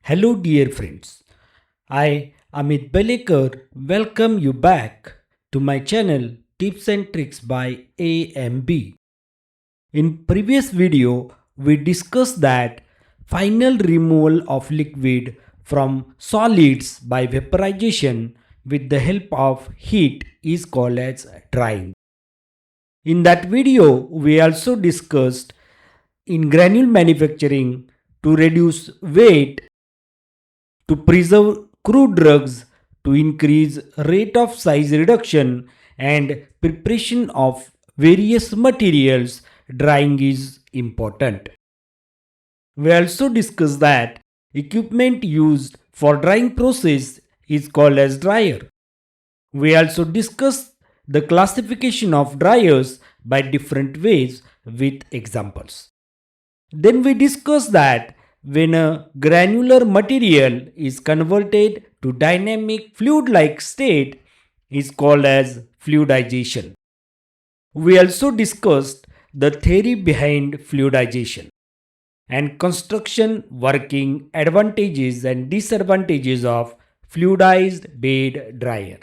Hello dear friends, I Amit Belekar welcome you back to my channel Tips and Tricks by AMB. In previous video we discussed that final removal of liquid from solids by vaporization with the help of heat is called as drying. In that video we also discussed in granule manufacturing to reduce weight, to preserve crude drugs, to increase rate of size reduction and preparation of various materials, drying is important. We also discussed that equipment used for drying process is called as dryer. We also discussed the classification of dryers by different ways with examples. Then we discussed that when a granular material is converted to dynamic fluid-like state is called as fluidization. We also discussed the theory behind fluidization and construction working advantages and disadvantages of fluidized bed dryer.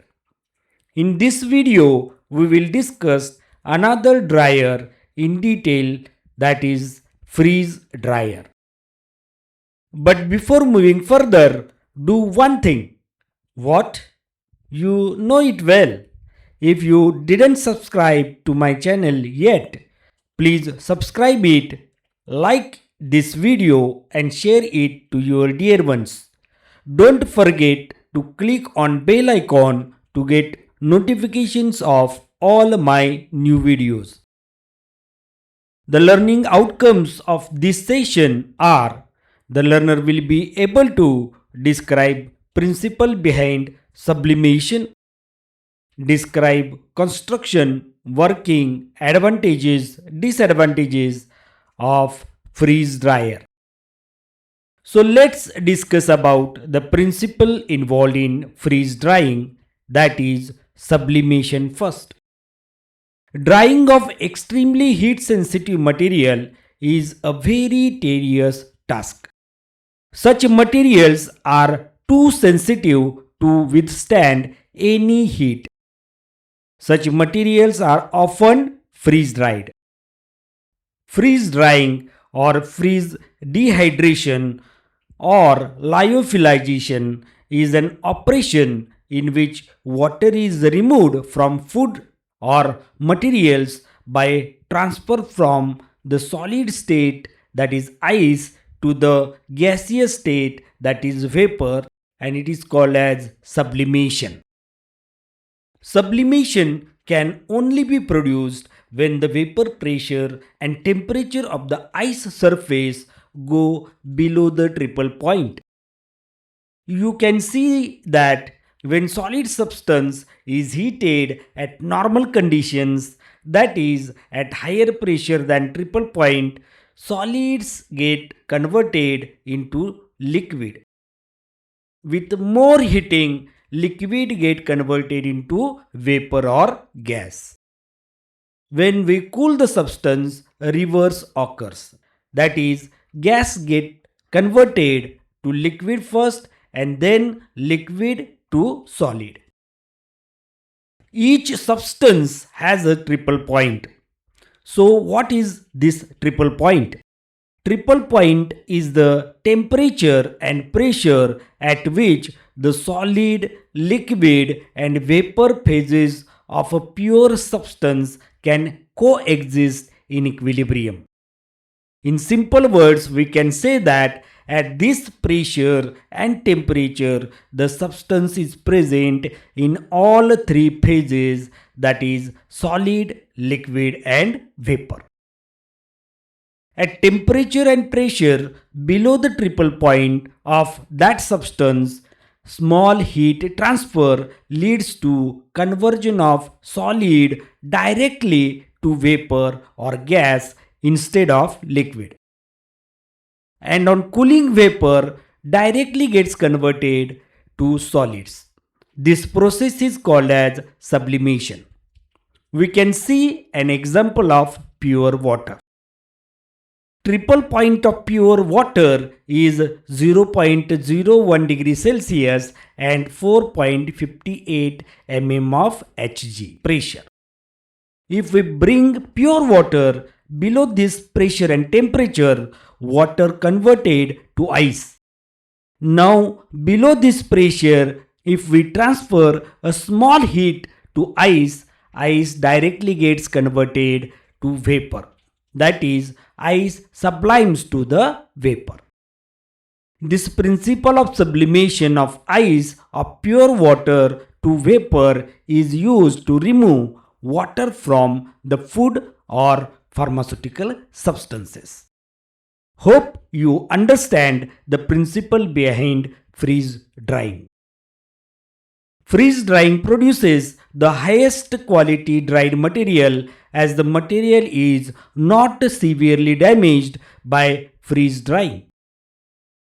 In this video, we will discuss another dryer in detail, that is freeze dryer. But before moving further, do one thing. What? You know it well. If you didn't subscribe to my channel yet, please subscribe it, like this video and share it to your dear ones. Don't forget to click on bell icon to get notifications of all my new videos. The learning outcomes of this session are: the learner will be able to describe principle behind sublimation, describe construction, working, advantages, disadvantages of freeze dryer. So let's discuss about the principle involved in freeze drying, that is sublimation first. Drying of extremely heat sensitive material is a very tedious task. Such materials are too sensitive to withstand any heat. Such materials are often freeze dried. Freeze drying or freeze dehydration or lyophilization is an operation in which water is removed from food or materials by transfer from the solid state, that is ice, to the gaseous state, that is vapor, and it is called as sublimation. Sublimation can only be produced when the vapor pressure and temperature of the ice surface go below the triple point. You can see that when solid substance is heated at normal conditions, that is at higher pressure than triple point, solids get converted into liquid. With more heating, liquid get converted into vapor or gas. When we cool the substance, reverse occurs. That is, gas get converted to liquid first and then liquid to solid. Each substance has a triple point. So what is this triple point? Triple point is the temperature and pressure at which the solid, liquid and vapor phases of a pure substance can coexist in equilibrium. In simple words, we can say that at this pressure and temperature, the substance is present in all three phases, that is solid, liquid and vapor. At temperature and pressure below the triple point of that substance, small heat transfer leads to conversion of solid directly to vapor or gas instead of liquid. And on cooling, vapor directly gets converted to solids. This process is called as sublimation. We can see an example of pure water. Triple point of pure water is 0.01 degree Celsius and 4.58 mm of Hg pressure. If we bring pure water below this pressure and temperature, water converted to ice. Now below this pressure, if we transfer a small heat to ice, ice directly gets converted to vapor. That is, ice sublimes to the vapor. This principle of sublimation of ice of pure water to vapor is used to remove water from the food or pharmaceutical substances. Hope you understand the principle behind freeze drying. Freeze drying produces the highest quality dried material as the material is not severely damaged by freeze drying.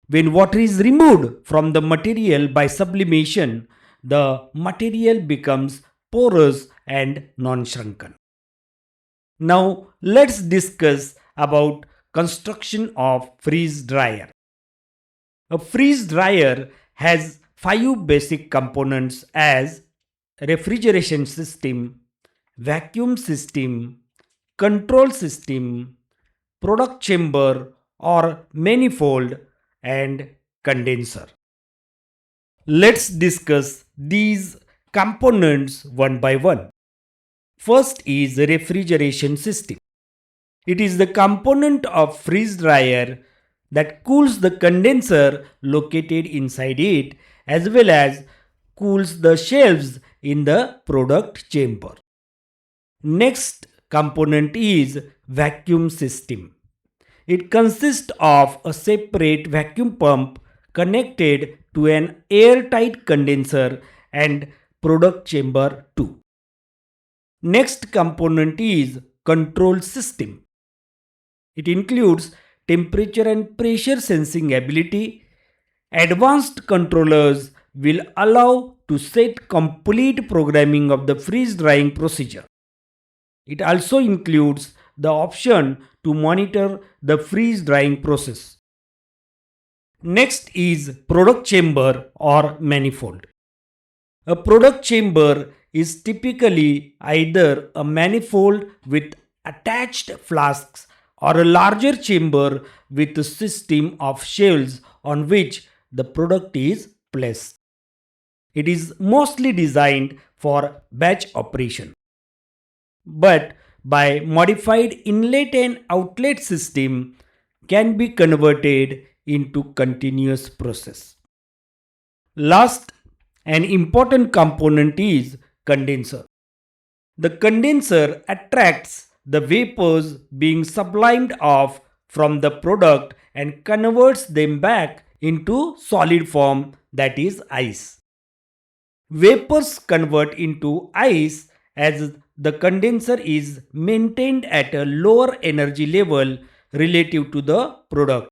When water is removed from the material by sublimation, the material becomes porous and non-shrunken. Now let's discuss about construction of freeze dryer. A freeze dryer has five basic components as refrigeration system, vacuum system, control system, product chamber or manifold and condenser. Let's discuss these components one by one. First is the refrigeration system. It is the component of freeze dryer that cools the condenser located inside it as well as cools the shelves in the product chamber. Next component is vacuum system. It consists of a separate vacuum pump connected to an airtight condenser and product chamber too. Next component is control system. It includes temperature and pressure sensing ability. Advanced controllers will allow to set complete programming of the freeze drying procedure. It also includes the option to monitor the freeze drying process. Next is product chamber or manifold. A product chamber is typically either a manifold with attached flasks or a larger chamber with a system of shelves on which the product is placed. It is mostly designed for batch operation, but by modified inlet and outlet system can be converted into continuous process. Last, an important component is condenser. The condenser attracts the vapors being sublimed off from the product and converts them back into solid form, that is ice. Vapors convert into ice as the condenser is maintained at a lower energy level relative to the product,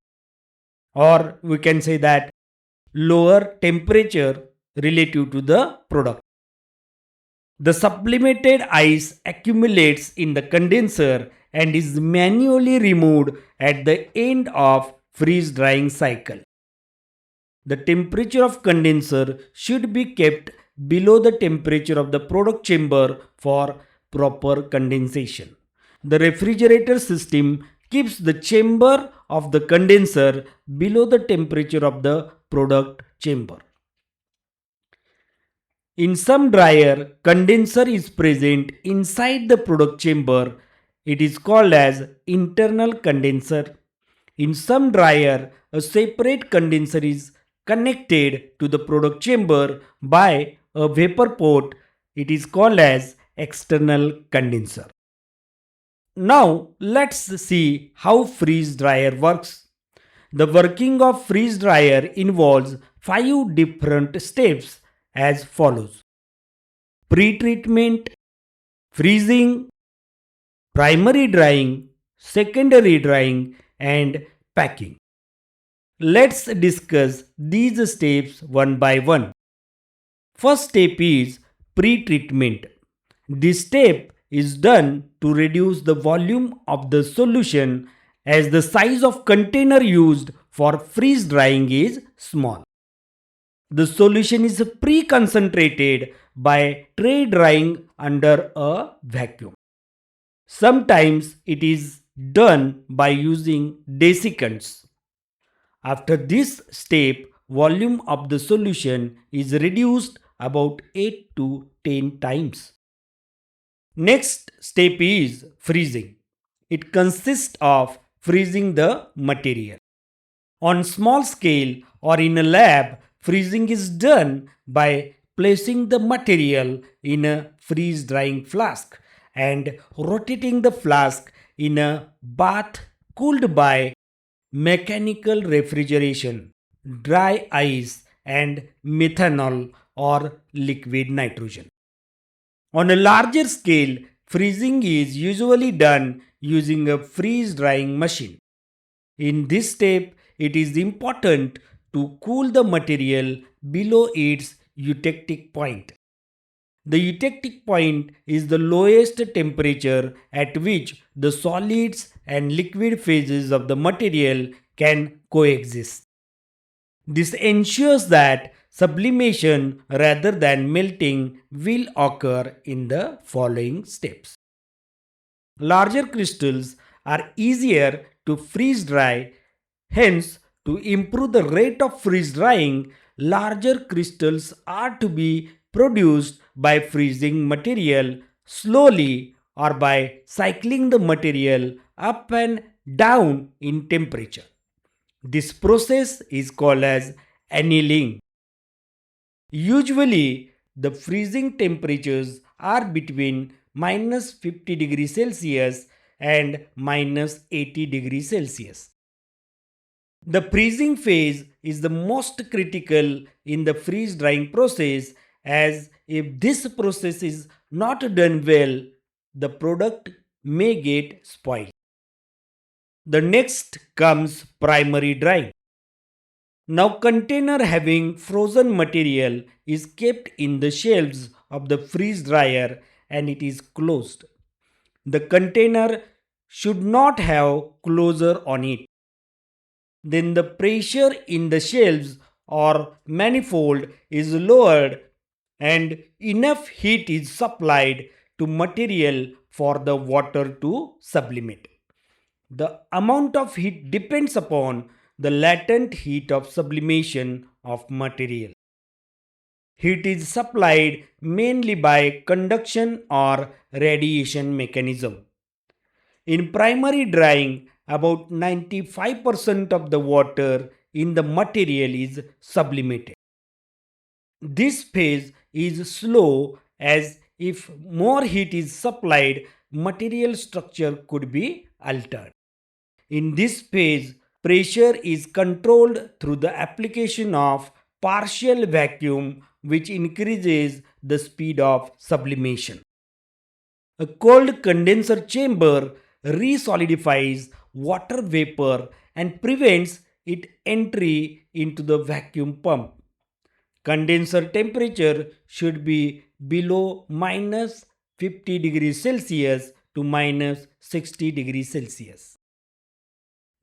or we can say that lower temperature relative to the product. The sublimated ice accumulates in the condenser and is manually removed at the end of freeze drying cycle. The temperature of condenser should be kept below the temperature of the product chamber for proper condensation. The refrigerator system keeps the chamber of the condenser below the temperature of the product chamber. In some dryer, condenser is present inside the product chamber. It is called as internal condenser. In some dryer, a separate condenser is connected to the product chamber by a vapor port. It is called as external condenser. Now let's see how freeze dryer works. The working of freeze dryer involves 5 different steps as follows: pre-treatment, freezing, primary drying, secondary drying, and packing. Let's discuss these steps one by one. First step is pre-treatment. This step is done to reduce the volume of the solution as the size of container used for freeze drying is small. The solution is pre-concentrated by tray drying under a vacuum. Sometimes it is done by using desiccants. After this step, volume of the solution is reduced about 8 to 10 times. Next step is freezing. It consists of freezing the material. On small scale or in a lab, freezing is done by placing the material in a freeze drying flask and rotating the flask in a bath cooled by mechanical refrigeration, dry ice, and methanol or liquid nitrogen. On a larger scale, freezing is usually done using a freeze drying machine. In this step, it is important to cool the material below its eutectic point. The eutectic point is the lowest temperature at which the solids and liquid phases of the material can coexist. This ensures that sublimation rather than melting will occur in the following steps. Larger crystals are easier to freeze dry, hence, to improve the rate of freeze drying, larger crystals are to be produced by freezing material slowly or by cycling the material up and down in temperature. This process is called as annealing. Usually, the freezing temperatures are between minus 50 degrees Celsius and minus 80 degrees Celsius. The freezing phase is the most critical in the freeze drying process, as if this process is not done well, the product may get spoiled. The next comes primary drying. Now, container having frozen material is kept in the shelves of the freeze dryer and it is closed. The container should not have closure on it. Then the pressure in the shelves or manifold is lowered and enough heat is supplied to material for the water to sublimate. The amount of heat depends upon the latent heat of sublimation of material. Heat is supplied mainly by conduction or radiation mechanism. In primary drying, about 95% of the water in the material is sublimated. This phase is slow, as if more heat is supplied, material structure could be altered. In this phase, pressure is controlled through the application of partial vacuum, which increases the speed of sublimation. A cold condenser chamber resolidifies water vapor and prevents its entry into the vacuum pump. Condenser temperature should be below minus 50 degrees Celsius to minus 60 degrees Celsius.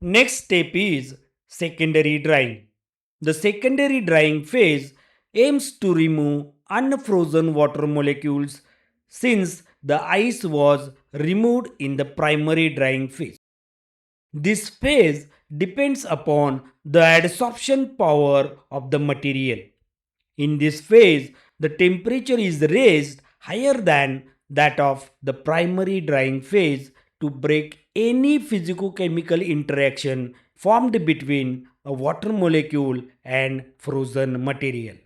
Next step is secondary drying. The secondary drying phase aims to remove unfrozen water molecules since the ice was removed in the primary drying phase. This phase depends upon the adsorption power of the material. In this phase, the temperature is raised higher than that of the primary drying phase to break any physicochemical interaction formed between a water molecule and frozen material.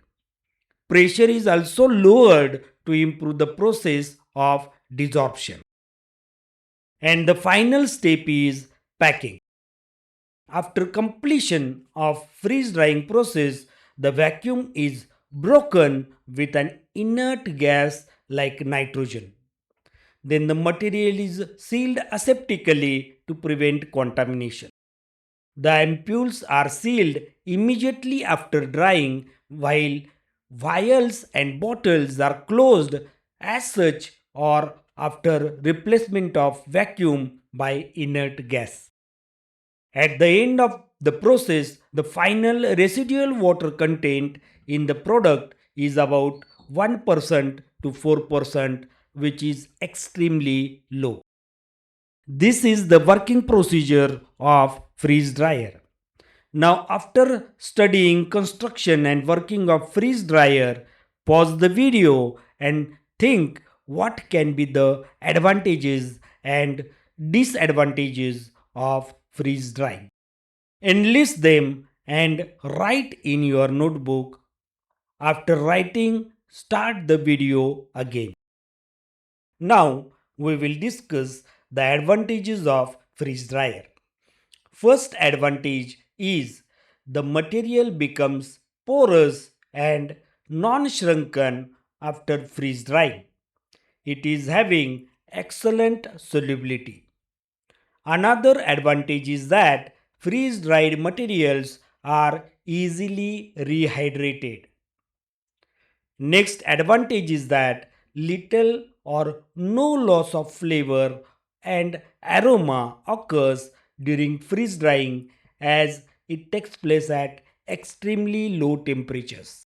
Pressure is also lowered to improve the process of desorption. And the final step is packing. After completion of freeze drying process, the vacuum is broken with an inert gas like nitrogen. Then the material is sealed aseptically to prevent contamination. The ampoules are sealed immediately after drying, while vials and bottles are closed as such or after replacement of vacuum by inert gas. At the end of the process, the final residual water content in the product is about 1% to 4%, which is extremely low. This is the working procedure of freeze dryer. Now, after studying construction and working of freeze dryer, pause the video and think what can be the advantages and disadvantages of freeze drying. Enlist them and write in your notebook. After writing, start the video again. Now we will discuss the advantages of freeze dryer. First advantage is the material becomes porous and non-shrunken after freeze drying. It is having excellent solubility. Another advantage is that freeze dried materials are easily rehydrated. Next advantage is that little or no loss of flavor and aroma occurs during freeze drying as it takes place at extremely low temperatures.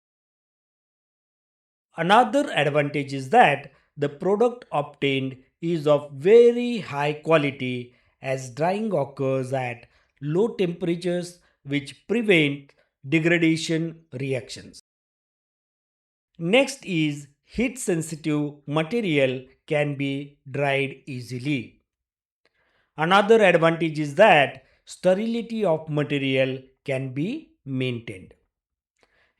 Another advantage is that the product obtained is of very high quality as drying occurs at low temperatures which prevent degradation reactions. Next is heat sensitive material can be dried easily. Another advantage is that sterility of material can be maintained.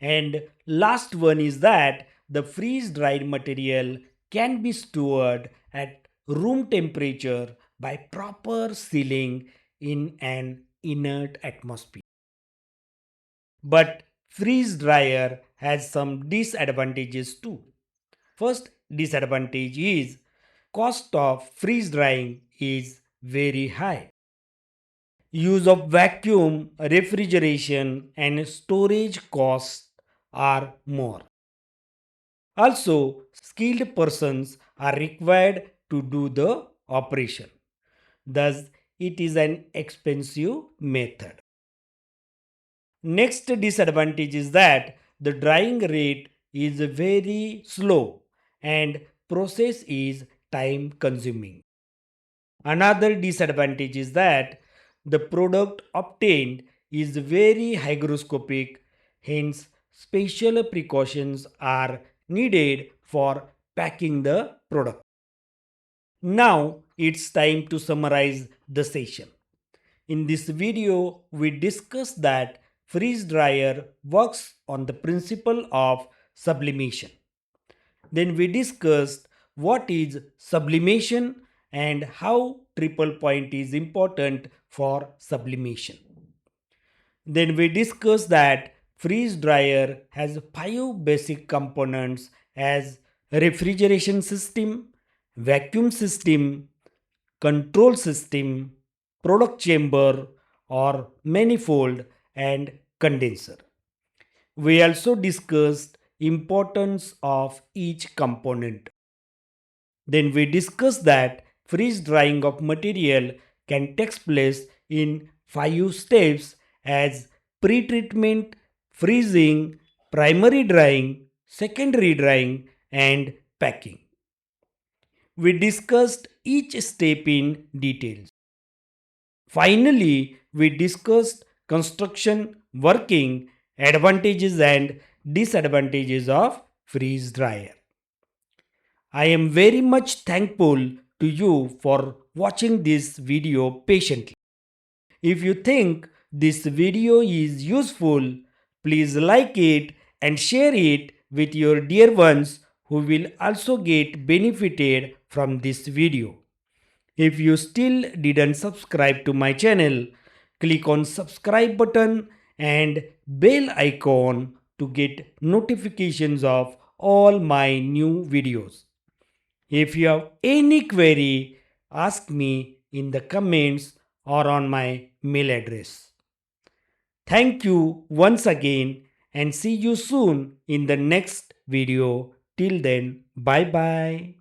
And last one is that the freeze dried material can be stored at room temperature by proper sealing in an inert atmosphere. But freeze dryer has some disadvantages too. First disadvantage is cost of freeze drying is very high. Use of vacuum, refrigeration and storage costs are more. Also, skilled persons are required to do the operation. Thus, it is an expensive method. Next disadvantage is that the drying rate is very slow and process is time consuming. Another disadvantage is that the product obtained is very hygroscopic, hence special precautions are needed for packing the product. Now it's time to summarize the session. In this video, we discussed that freeze dryer works on the principle of sublimation. Then we discussed what is sublimation and how triple point is important for sublimation. Then we discussed that freeze dryer has five basic components as refrigeration system, vacuum system, control system, product chamber or manifold and condenser. We also discussed importance of each component. Then we discussed that freeze drying of material can take place in five steps as pre-treatment, freezing, primary drying, secondary drying and packing. We discussed each step in details. Finally, we discussed construction, working, advantages and disadvantages of freeze dryer. I am very much thankful to you for watching this video patiently. If you think this video is useful, please like it and share it with your dear ones who will also get benefited from this video. If you still didn't subscribe to my channel, click on subscribe button and bell icon to get notifications of all my new videos. If you have any query, ask me in the comments or on my mail address. Thank you once again and see you soon in the next video. Till then, bye bye.